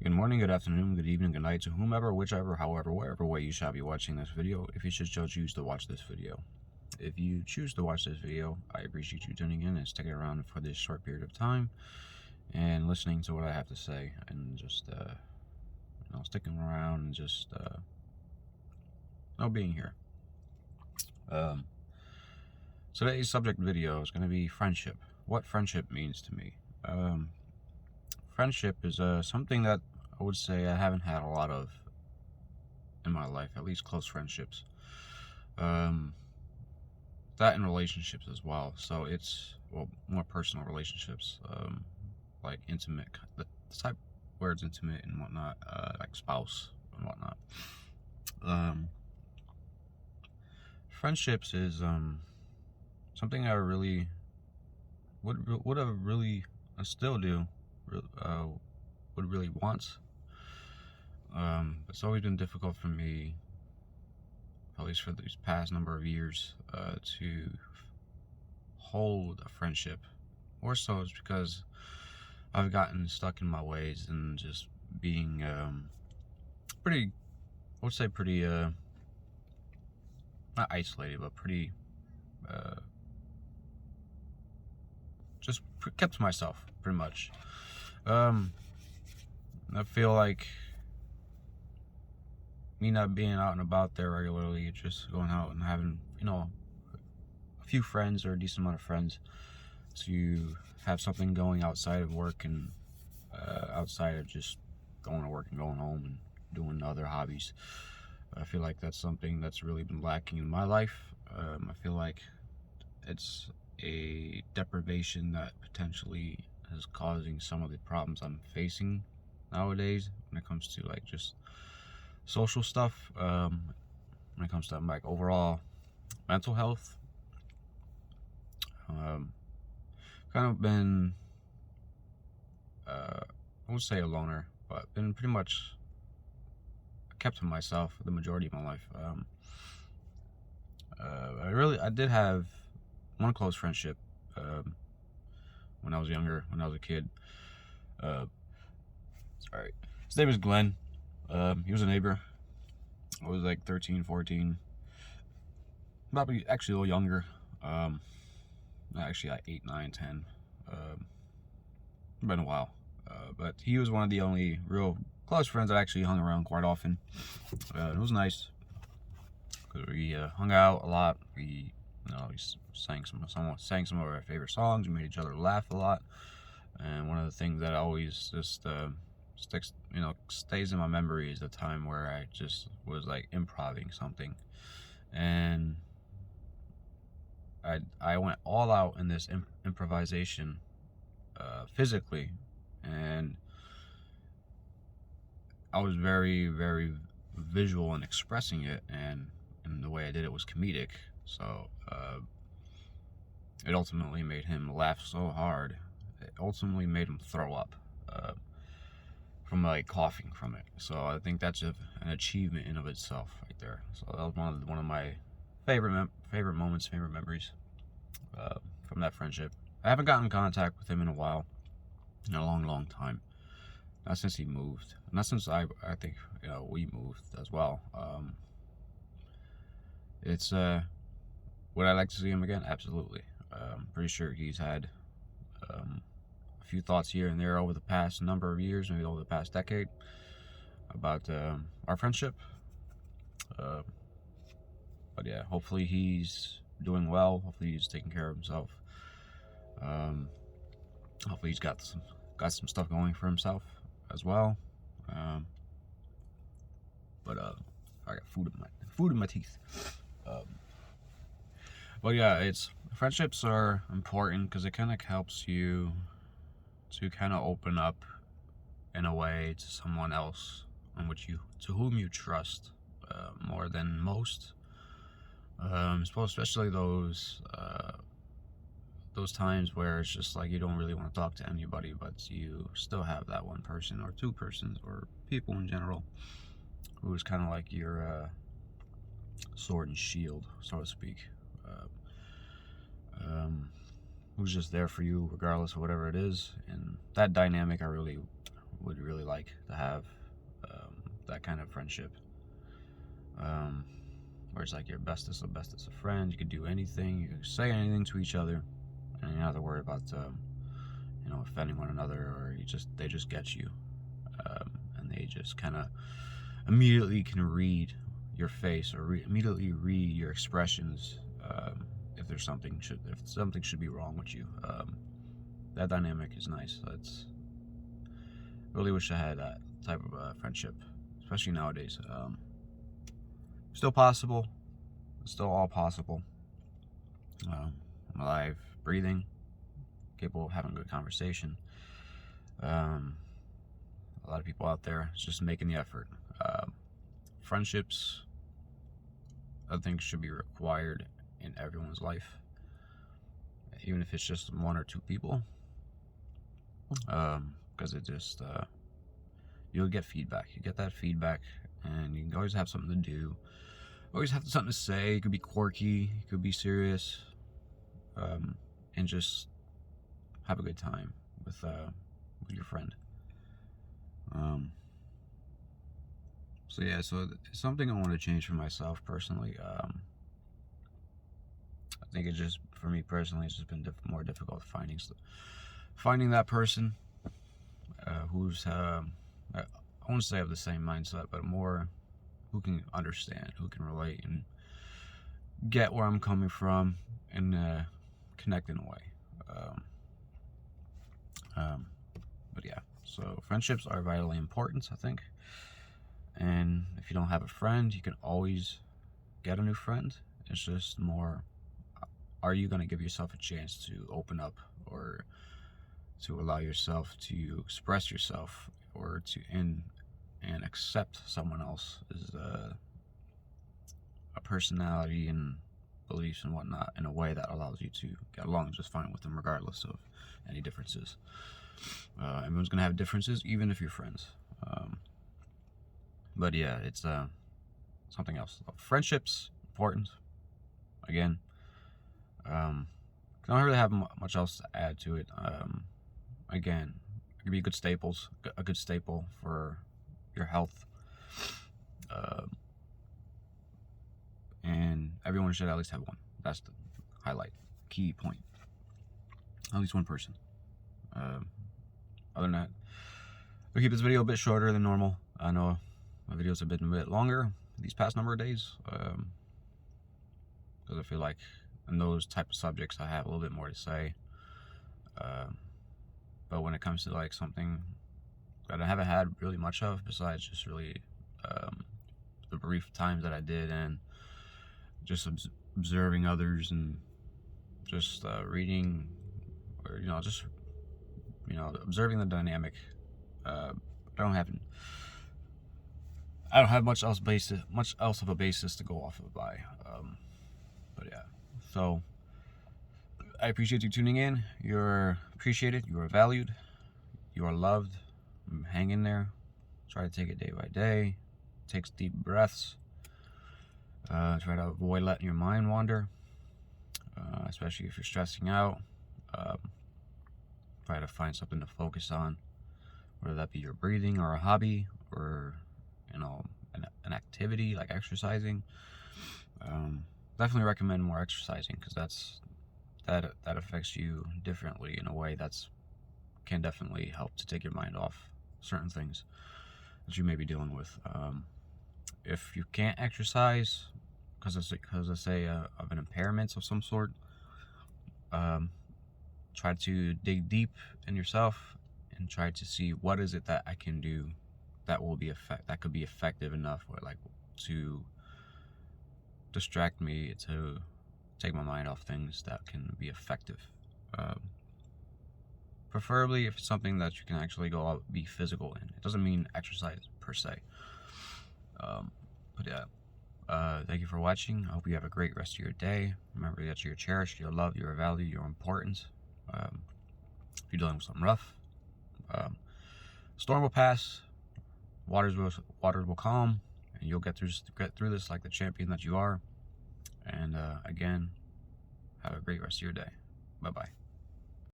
Good morning, good afternoon, good evening, good night to whomever, whichever, however, wherever way you shall be watching this video, if you should so choose to watch this video. If you choose to watch this video, I appreciate you tuning in and sticking around for this short period of time and listening to what I have to say and just, sticking around and just, being here. Today's subject video is going to be friendship. What friendship means to me. Friendship is something that I would say I haven't had a lot of in my life, at least close friendships. That in relationships as well. So it's, more personal relationships, like intimate, the type where it's intimate and whatnot, like spouse and whatnot. Friendships is something I really would have really and still do would really want. It's always been difficult for me, at least for these past number of years, to hold a friendship. More so it's because I've gotten stuck in my ways and just being pretty, I would say pretty, not isolated, but pretty, just kept to myself, pretty much. I feel like me not being out and about there regularly, just going out and having, a few friends or a decent amount of friends, to have something going outside of work and outside of just going to work and going home and doing other hobbies. I feel like that's something that's really been lacking in my life. I feel like it's a deprivation that potentially is causing some of the problems I'm facing nowadays when it comes to like just social stuff, when it comes to like overall mental health. Kind of been, I won't say a loner, but been pretty much kept to myself the majority of my life. I did have one close friendship when I was younger, when I was a kid. Sorry. His name is Glenn. He was a neighbor. I was like 13, 14. Probably actually a little younger. Actually like 8, 9, 10. Been a while. But he was one of the only real close friends that actually hung around quite often. It was nice because we hung out a lot. We, sang some of our favorite songs. We made each other laugh a lot. And one of the things that always just stays in my memory is the time where I just was like improvising something, and I went all out in this improvisation, physically, and I was very, very visual in expressing it, and the way I did it was comedic. So it ultimately made him laugh so hard. It ultimately made him throw up from like coughing from it. So I think that's an achievement in of itself right there. So that was one of my favorite moments, favorite memories from that friendship. I haven't gotten in contact with him in a while, in a long, long time. Not since he moved. Not since I think we moved as well. It's would I like to see him again? Absolutely. Pretty sure he's had a few thoughts here and there over the past number of years, maybe over the past decade, about our friendship. But yeah, hopefully he's doing well. Hopefully he's taking care of himself. Hopefully he's got some stuff going for himself as well. But I got food in my teeth. But yeah, friendships are important because it kind of helps you to kind of open up in a way to someone else to whom you trust more than most. Especially those times where it's just like you don't really want to talk to anybody, but you still have that one person or two persons or people in general who's kind of like your sword and shield, so to speak. Who's just there for you regardless of whatever it is, and that dynamic I really would really like like to have that kind of friendship, where it's like your bestest of friends. You could do anything, you could say anything to each other, and you don't have to worry about offending one another, or they just get you, and they just kind of immediately can read your face, or immediately read your expressions, if something should be wrong with you. That dynamic is nice. Really wish I had that type of friendship, especially nowadays. Still possible. It's still all possible. I'm alive, breathing, capable of having a good conversation. A lot of people out there just making the effort. Friendships, I think, should be required in everyone's life, even if it's just one or two people, because it just you'll get feedback. You get that feedback, and you can always have something to do, always have something to say. It could be quirky, it could be serious, and just have a good time with your friend. So it's something I want to change for myself personally. I think it just, for me personally, it's just been more difficult finding that person who's I won't say of the same mindset, but more who can understand, who can relate, and get where I'm coming from, and connect in a way. But yeah, so friendships are vitally important, I think. And if you don't have a friend, you can always get a new friend. It's just more, are you going to give yourself a chance to open up, or to allow yourself to express yourself, or to and accept someone else's a personality and beliefs and whatnot in a way that allows you to get along just fine with them, regardless of any differences. Everyone's going to have differences, even if you're friends. But yeah, it's something else. Friendships, important. Again, I don't really have much else to add to it. Again, it could be a good staple for your health. And everyone should at least have one. That's the key point. At least one person. Other than that, I'll keep this video a bit shorter than normal. I know my videos have been a bit longer these past number of days, because I feel like in those type of subjects I have a little bit more to say. But when it comes to like something that I haven't had really much of, besides just really the brief times that I did, and just observing others, and just reading, or just observing the dynamic. I don't have much else of a basis to go off of by. But yeah, so I appreciate you tuning in. You're appreciated. You are valued. You are loved. Hang in there. Try to take it day by day. Take deep breaths. Try to avoid letting your mind wander, especially if you're stressing out. Try to find something to focus on, whether that be your breathing, or a hobby, or an activity like exercising. Definitely recommend more exercising, because that affects you differently in a way can definitely help to take your mind off certain things that you may be dealing with. If you can't exercise because of an impairment of some sort, try to dig deep in yourself and try to see what is it that I can do that could be effective enough, or like to distract me, to take my mind off things that can be effective. Preferably if it's something that you can actually go out, be physical in. It doesn't mean exercise per se. But yeah, thank you for watching. I hope you have a great rest of your day. Remember that you're cherished, you're loved, you're valued, you're important. If you're dealing with something rough, storm will pass, waters will calm, and you'll get through this like the champion that you are. And again, have a great rest of your day. Bye-bye.